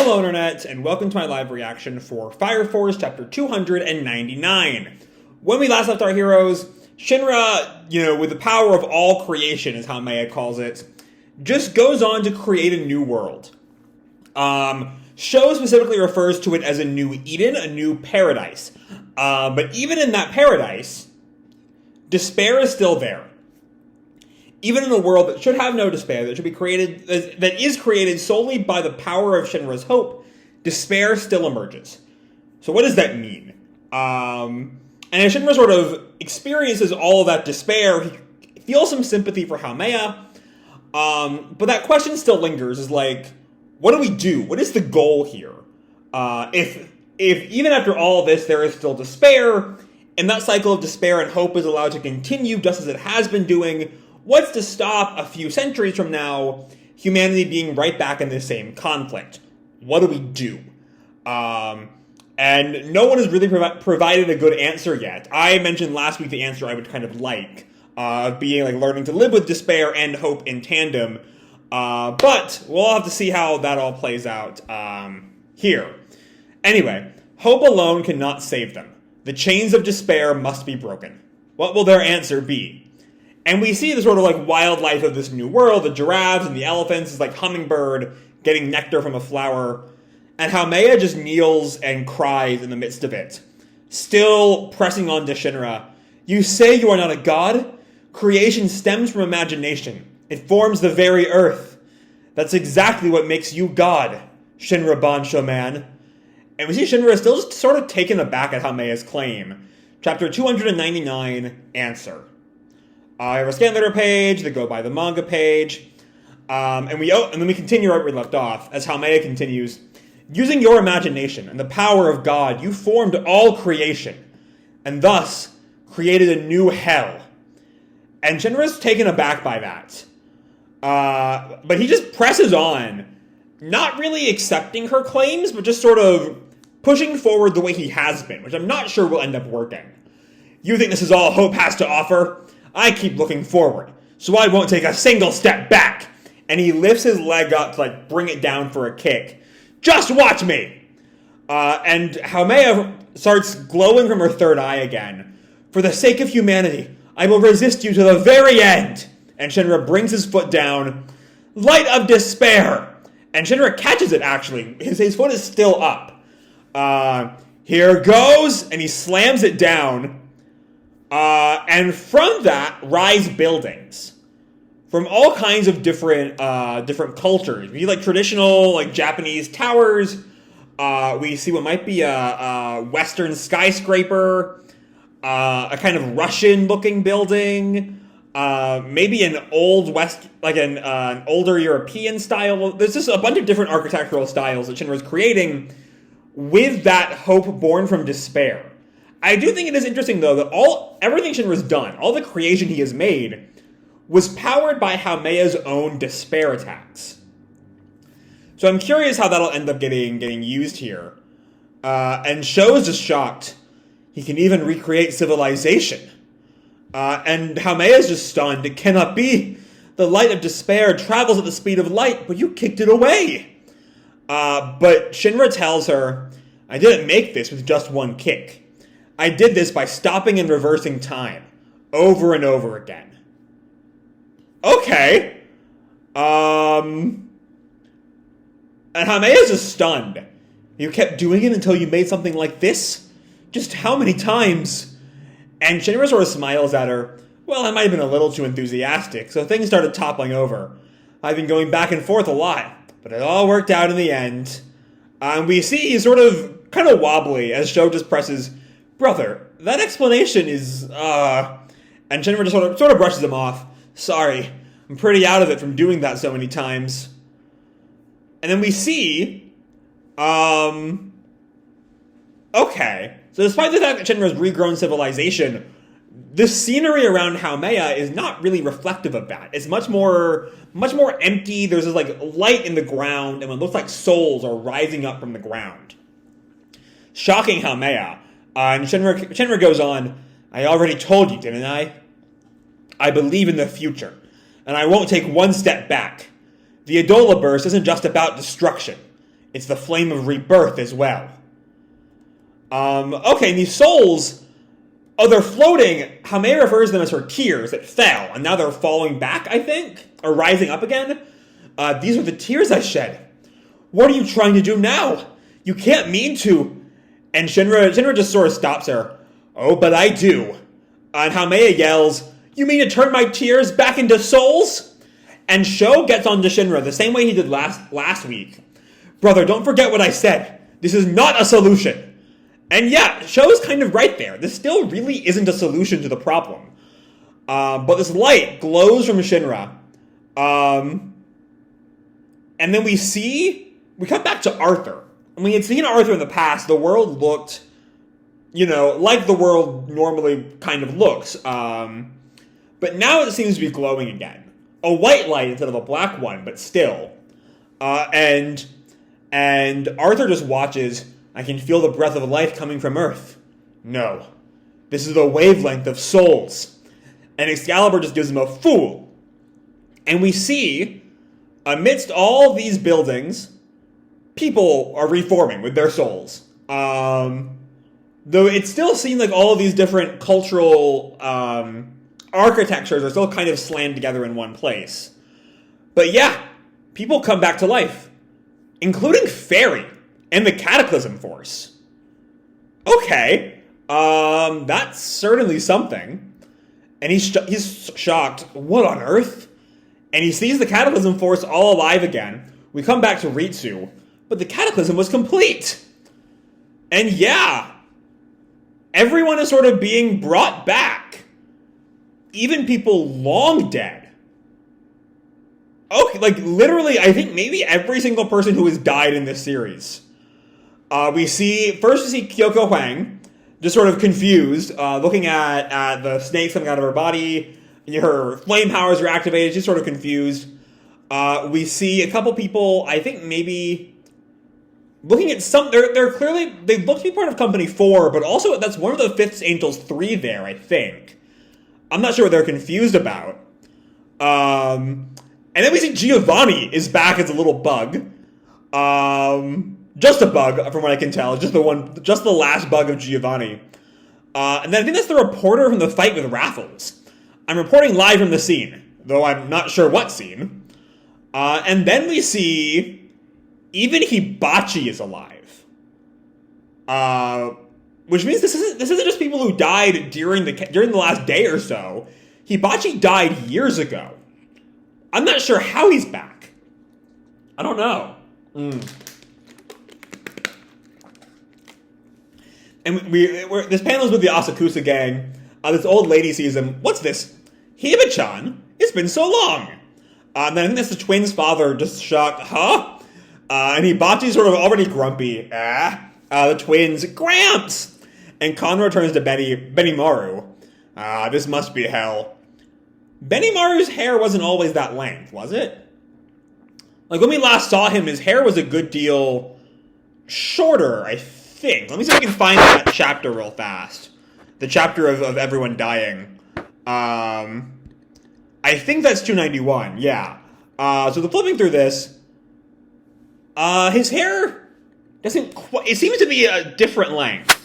Hello Internet, and welcome to my live reaction for Fire Force Chapter 299. When we last left our heroes, Shinra, with the power of all creation, as Haumea calls it, just goes on to create a new world. Show specifically refers to it as a new Eden, a new paradise. But even in that paradise, despair is still there. Even in a world that should have no despair, that should be created, that is created solely by the power of Shinra's hope, despair still emerges. So what does that mean? And as Shinra sort of experiences all of that despair, he feels some sympathy for Haumea, but that question still lingers, is like, what do we do? What is the goal here? If even after all this there is still despair, and that cycle of despair and hope is allowed to continue just as it has been doing, what's to stop a few centuries from now humanity being right back in this same conflict? What do we do? And no one has really provided a good answer yet. I mentioned last week the answer I would kind of like, being like learning to live with despair and hope in tandem. But we'll have to see how that all plays out here. Anyway, hope alone cannot save them. The chains of despair must be broken. What will their answer be? And we see the sort of like wildlife of this new world, the giraffes and the elephants, is like hummingbird getting nectar from a flower, and Haumea just kneels and cries in the midst of it, still pressing on to Shinra. You say you are not a god? Creation stems from imagination. It forms the very earth. That's exactly what makes you god, Shinra Bansho man. And we see Shinra still just sort of taken aback at Haumea's claim. Chapter 299, Answer. I have a scan letter page that go by the manga page, and then we continue right where we left off, as Haumea continues. Using your imagination and the power of God, you formed all creation, and thus created a new hell. And Shinra's taken aback by that. But he just presses on, not really accepting her claims, but just sort of pushing forward the way he has been, which I'm not sure will end up working. You think this is all hope has to offer? I keep looking forward, so I won't take a single step back. And he lifts his leg up to bring it down for a kick. Just watch me! And Haumea starts glowing from her third eye again. For the sake of humanity, I will resist you to the very end. And Shinra brings his foot down. Light of despair! And Shinra catches it, actually. His foot is still up. Here goes! And he slams it down. And from that rise buildings from all kinds of different cultures. We see traditional Japanese towers. We see what might be a Western skyscraper, a kind of Russian looking building, maybe an old West, an older European style. There's just a bunch of different architectural styles that Shinra is creating with that hope born from despair. I do think it is interesting, though, that everything Shinra's done, all the creation he has made, was powered by Haumea's own despair attacks. So I'm curious how that'll end up getting used here. And Sho is just shocked. He can even recreate civilization. And Haumea is just stunned. It cannot be. The light of despair travels at the speed of light, but you kicked it away. But Shinra tells her, I didn't make this with just one kick. I did this by stopping and reversing time, over and over again. Okay. And Haumea is just stunned. You kept doing it until you made something like this? Just how many times? And Shinra sort of smiles at her. Well, I might have been a little too enthusiastic, so things started toppling over. I've been going back and forth a lot, but it all worked out in the end. We see he's sort of kind of wobbly as Sho just presses, Brother, that explanation is, And Shinra just sort of brushes him off. Sorry, I'm pretty out of it from doing that so many times. And then we see, okay. So despite the fact that Shinra's regrown civilization, the scenery around Haumea is not really reflective of that. It's much more empty. There's this light in the ground, and it looks like souls are rising up from the ground. Shocking Haumea. And Shinra goes on, I already told you, didn't I? I believe in the future, and I won't take one step back. The Adola burst isn't just about destruction. It's the flame of rebirth as well. Okay, and these souls, they're floating. Haumea refers to them as her tears that fell, and now they're falling back, I think? Or rising up again? These are the tears I shed. What are you trying to do now? You can't mean to. And Shinra just sort of stops her. Oh, but I do. And Haumea yells, you mean to turn my tears back into souls? And Sho gets on to Shinra the same way he did last week. Brother, don't forget what I said. This is not a solution. And yeah, Sho's kind of right there. This still really isn't a solution to the problem. But this light glows from Shinra. And then we cut back to Arthur. And we had seen Arthur in the past. The world looked, like the world normally kind of looks. But now it seems to be glowing again. A white light instead of a black one, but still. And Arthur just watches. I can feel the breath of life coming from Earth. No. This is the wavelength of souls. And Excalibur just gives him a fool. And we see, amidst all these buildings, people are reforming with their souls. Though it still seems like all of these different cultural architectures are still kind of slammed together in one place. But yeah, people come back to life. Including Fairy. And the Cataclysm Force. Okay. That's certainly something. And he's shocked. What on earth? And he sees the Cataclysm Force all alive again. We come back to Ritsu. But the Cataclysm was complete. And yeah. Everyone is sort of being brought back. Even people long dead. Okay, like literally, I think maybe every single person who has died in this series. We see Kyoko Huang, just sort of confused, looking at the snakes coming out of her body. Her flame powers are activated. She's sort of confused. We see a couple people, I think maybe looking at some. They're clearly, they look to be part of Company 4, but also that's one of the Fifth Angels 3 there, I think. I'm not sure what they're confused about. And then we see Giovanni is back as a little bug. Just a bug, from what I can tell. Just the last bug of Giovanni. And then I think that's the reporter from the fight with Raffles. I'm reporting live from the scene, though I'm not sure what scene. And then we see even Hibachi is alive. Which means this isn't just people who died during the last day or so. Hibachi died years ago. I'm not sure how he's back. I don't know. And this panel is with the Asakusa gang. This old lady sees him. What's this? Hibichan? It's been so long. And then I think that's the twins' father, just shocked. Huh? And Hibachi's sort of already grumpy. The twins, Gramps! And Conroe turns to Benimaru. This must be hell. Benimaru's hair wasn't always that length, was it? Like, when we last saw him, his hair was a good deal shorter, I think. Let me see if I can find that chapter real fast. The chapter of everyone dying. I think that's 291, yeah. So the flipping through this, his hair doesn't quite, it seems to be a different length.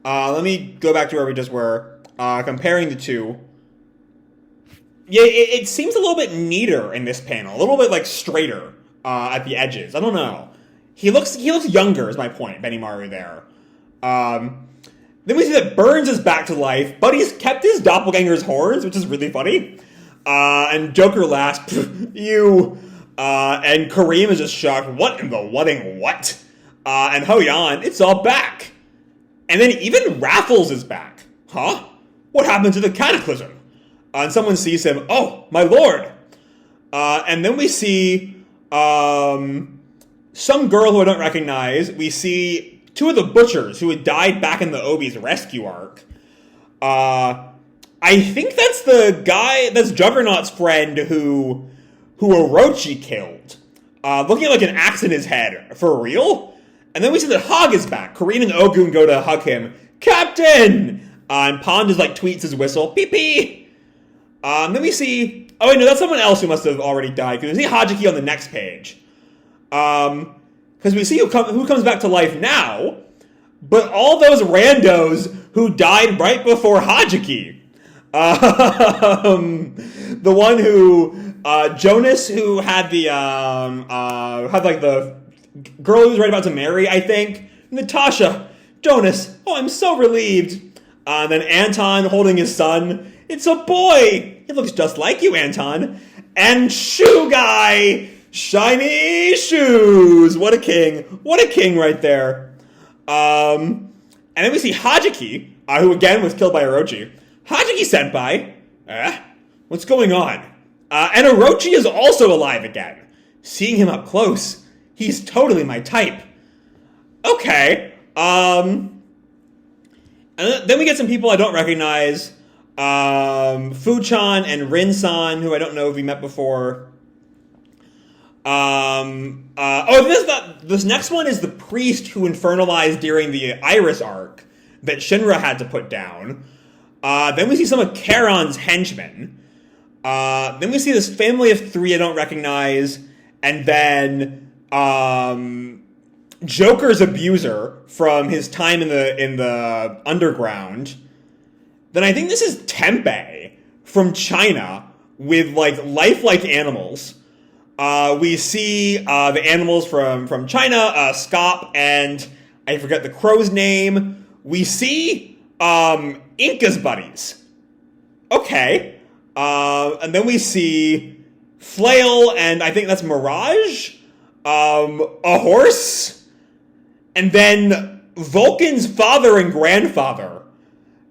Let me go back to where we just were, comparing the two. Yeah, it seems a little bit neater in this panel, a little bit like straighter at the edges. I don't know. He looks younger, is my point, Benimaru there. Then we see that Burns is back to life, but he's kept his doppelganger's horns, which is really funny. And Joker laughs, you. And Kareem is just shocked. What in the wedding? What? And Ho-Yan, it's all back. And then even Raffles is back. Huh? What happened to the Cataclysm? And someone sees him. Oh, my lord. And then we see some girl who I don't recognize. We see two of the butchers who had died back in the Obi's rescue arc. I think that's the guy, that's Juggernaut's friend who Orochi killed. Looking like an axe in his head. For real? And then we see that Hog is back. Kareen and Ogun go to hug him. Captain! And Pond just tweets his whistle. Pee-pee! Then we see... Oh, wait, no, that's someone else who must have already died. Because we see Hajiki on the next page. Because we see who comes back to life now, but all those randos who died right before Hajiki. The one who, Jonas, who had the, had like the girl who was right about to marry, I think. Natasha, Jonas, oh, I'm so relieved. Then Anton holding his son. It's a boy. It looks just like you, Anton. And Shoe Guy, shiny shoes. What a king. What a king right there. And then we see Hajiki, who again was killed by Orochi. Hajiki senpai, what's going on? And Orochi is also alive again. Seeing him up close, he's totally my type. Okay. And then we get some people I don't recognize. Fuchan and Rin-san, who I don't know if we met before. This next one is the priest who infernalized during the Iris arc that Shinra had to put down. Then we see some of Charon's henchmen. Then we see this family of 3 I don't recognize. And then Joker's abuser from his time in the underground. Then I think this is Tempeh from China with like lifelike animals. We see the animals from China, Scop, and I forget the crow's name. We see Inca's buddies. Okay. And then we see Flail, and I think that's Mirage, a horse, and then Vulcan's father and grandfather,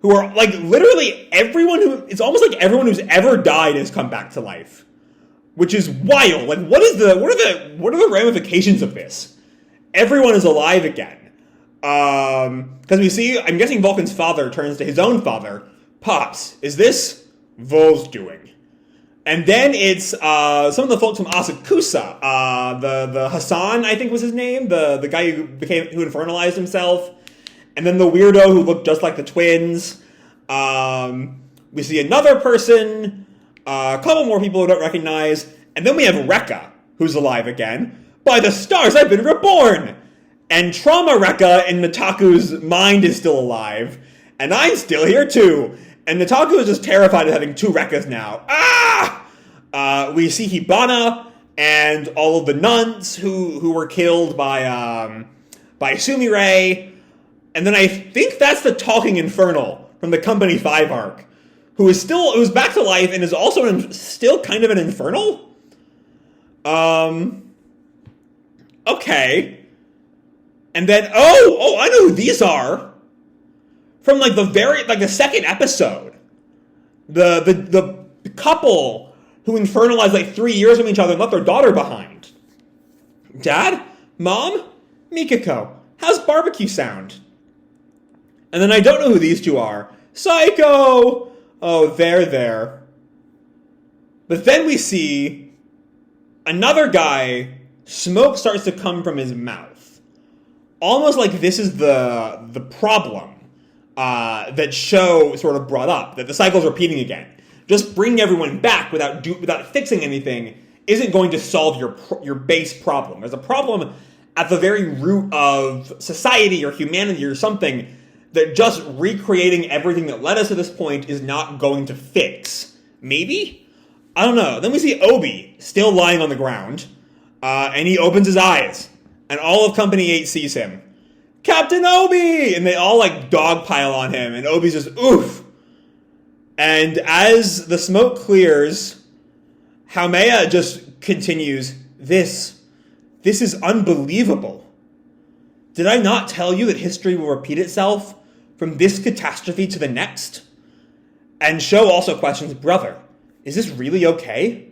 who are like literally everyone it's almost like everyone who's ever died has come back to life. Which is wild. Like, what are the ramifications of this? Everyone is alive again. Because we see, I'm guessing Vulcan's father turns to his own father. Pops, is this Vol's doing? And then it's some of the folks from Asakusa. The Hassan, I think was his name. The guy who infernalized himself. And then the weirdo who looked just like the twins. We see another person. A couple more people who don't recognize. And then we have Rekka, who's alive again. By the stars, I've been reborn! And Trauma Rekka in Nataku's mind is still alive. And I'm still here too. And Nataku is just terrified of having 2 Rekkas now. We see Hibana and all of the nuns who were killed by Sumire. And then I think that's the Talking Infernal from the Company 5 arc. Who's back to life and is also still kind of an infernal? Okay. And then, I know who these are. From like the second episode. The couple who infernalized like 3 years from each other and left their daughter behind. Dad? Mom? Mikako. How's barbecue sound? And then I don't know who these 2 are. Psycho! Oh, there. But then we see another guy, smoke starts to come from his mouth. Almost like this is the problem that Sho sort of brought up, that the cycle's repeating again. Just bringing everyone back without fixing anything isn't going to solve your base problem. There's a problem at the very root of society or humanity or something that just recreating everything that led us to this point is not going to fix. Maybe? I don't know. Then we see Obi still lying on the ground, and he opens his eyes, and all of Company 8 sees him. Captain Obi! And they all like dogpile on him, and Obi's just oof. And as the smoke clears, Haumea just continues, This is unbelievable. Did I not tell you that history will repeat itself from this catastrophe to the next? And Sho also questions, brother, is this really okay?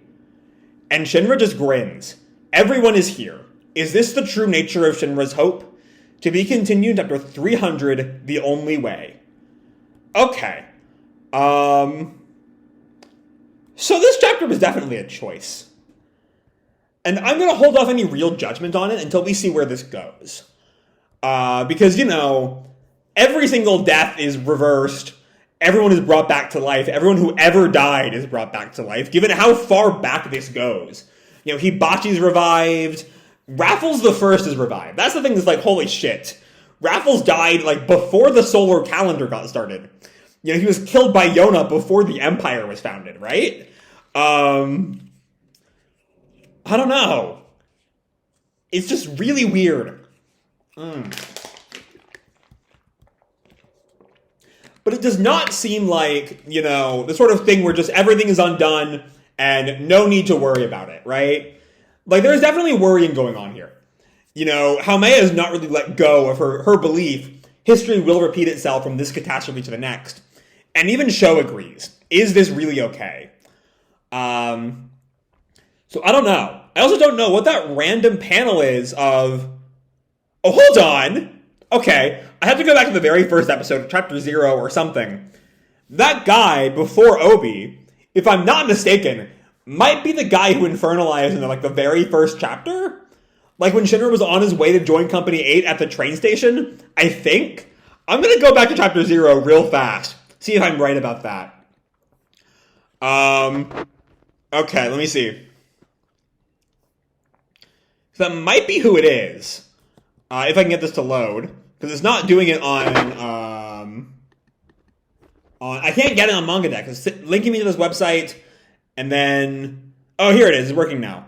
And Shinra just grins. Everyone is here. Is this the true nature of Shinra's hope? To be continued after 300, the only way. Okay. So this chapter was definitely a choice. And I'm going to hold off any real judgment on it until we see where this goes. Because, every single death is reversed. Everyone is brought back to life. Everyone who ever died is brought back to life, given how far back this goes. Hibachi's revived. Raffles the First is revived. That's the thing that's like, holy shit. Raffles died like before the solar calendar got started. You know, he was killed by Yona before the Empire was founded, right? I don't know. It's just really weird. But it does not seem like, you know, the sort of thing where just everything is undone and no need to worry about it, right? Like, there's definitely worrying going on here. You know, Haumea has not really let go of her belief history will repeat itself from this catastrophe to the next. And even Sho agrees. Is this really okay? So I don't know. I also don't know what that random panel is of... Oh, hold on! Okay, I have to go back to the very first episode, chapter 0 or something. That guy, before Obi, if I'm not mistaken, might be the guy who infernalized in the very first chapter? Like when Shinra was on his way to join Company 8 at the train station, I think? I'm gonna go back to chapter 0 real fast. See if I'm right about that. Okay, let me see. That might be who it is. If I can get this to load. Because it's not doing it on I can't get it on Manga Deck. It's linking me to this website, and then... Oh, here it is. It's working now.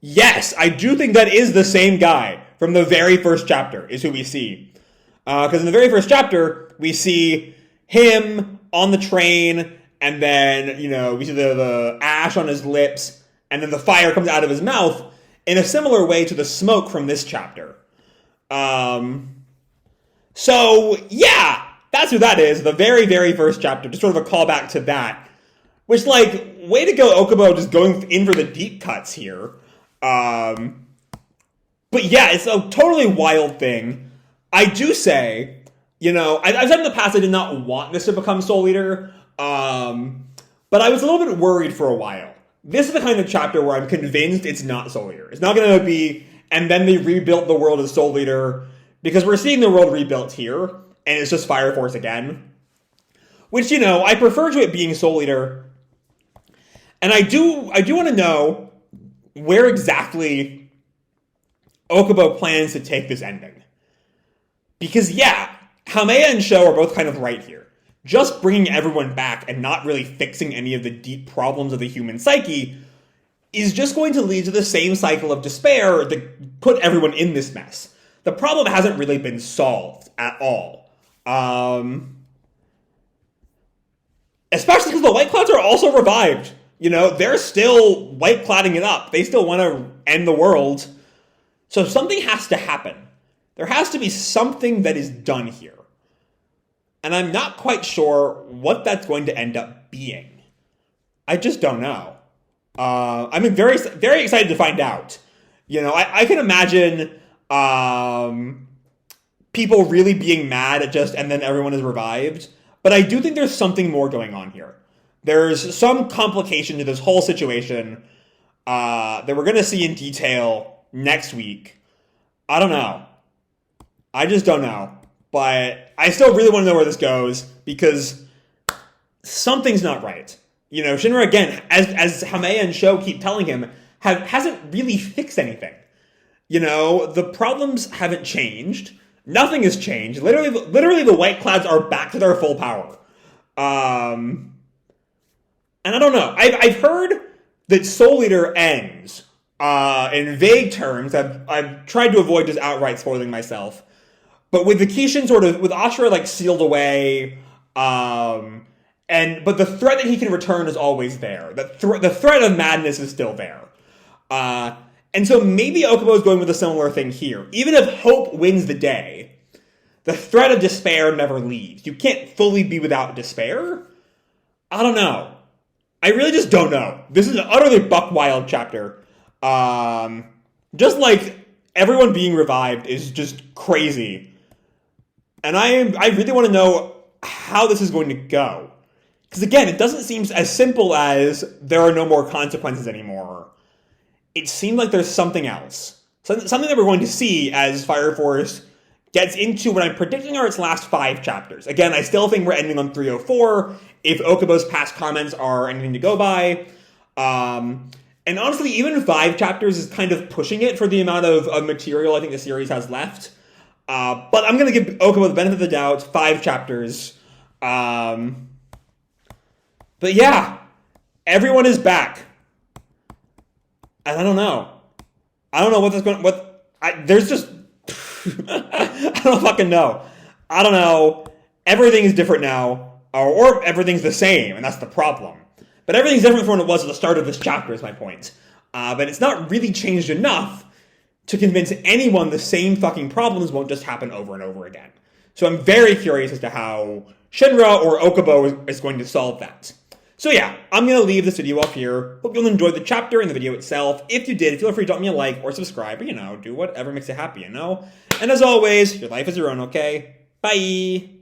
Yes, I do think that is the same guy from the very first chapter, is who we see. Because in the very first chapter, we see him on the train, and then, you know, we see the ash on his lips, and then the fire comes out of his mouth in a similar way to the smoke from this chapter. So, yeah, that's who that is. The very, very first chapter, just sort of a callback to that. Which, like, way to go, Okubo, just going in for the deep cuts here. But yeah, it's a totally wild thing. I do say, you know, I've said in the past I did not want this to become Soul Eater, but I was a little bit worried for a while. This is the kind of chapter where I'm convinced it's not Soul Eater. It's not going to be, and then they rebuilt the world as Soul Eater, because we're seeing the world rebuilt here, and it's just Fire Force again. Which, you know, I prefer to it being Soul Eater. And I do want to know where exactly Okubo plans to take this ending. Because, yeah, Haumea and Sho are both kind of right here. Just bringing everyone back and not really fixing any of the deep problems of the human psyche is just going to lead to the same cycle of despair that put everyone in this mess. The problem hasn't really been solved at all. Especially because the White Clouds are also revived. You know, they're still white clouding it up. They still want to end the world. So something has to happen. There has to be something that is done here. And I'm not quite sure what that's going to end up being. I just don't know. I'm very, very excited to find out. You know, I can imagine people really being mad at just, and then everyone is revived. But I do think there's something more going on here. There's some complication to this whole situation that we're going to see in detail next week. I don't know. I just don't know. But I still really want to know where this goes because something's not right. You know, Shinra, again, as Haumea and Sho keep telling him, hasn't really fixed anything. You know, the problems haven't changed. Nothing has changed. Literally, the White Clouds are back to their full power. And I don't know. I've heard that Soul Eater ends in vague terms. I've tried to avoid just outright spoiling myself. But with the Kishin sort of, with Ashura like sealed away, but the threat that he can return is always there. The threat of madness is still there. And so maybe Okubo is going with a similar thing here. Even if hope wins the day, the threat of despair never leaves. You can't fully be without despair. I don't know. I really just don't know. This is an utterly buck wild chapter. Just like everyone being revived is just crazy. And I really want to know how this is going to go. Because again, it doesn't seem as simple as there are no more consequences anymore. It seemed like there's something else. Something that we're going to see as Fire Force gets into what I'm predicting are its last 5 chapters. Again, I still think we're ending on 304, if Okubo's past comments are anything to go by. And And honestly, even 5 chapters is kind of pushing it for the amount of material I think the series has left. But I'm going to give Okubo the benefit of the doubt, 5 chapters. But yeah, everyone is back. And I don't know. I don't know what that's going to... There's just... I don't fucking know. I don't know. Everything is different now. Or everything's the same, and that's the problem. But everything's different from what it was at the start of this chapter, is my point. But it's not really changed enough to convince anyone the same fucking problems won't just happen over and over again. So I'm very curious as to how Shinra or Okubo is going to solve that. So yeah, I'm going to leave this video off here. Hope you'll enjoy the chapter and the video itself. If you did, feel free to drop me a like or subscribe, or, do whatever makes you happy, And as always, your life is your own, okay? Bye!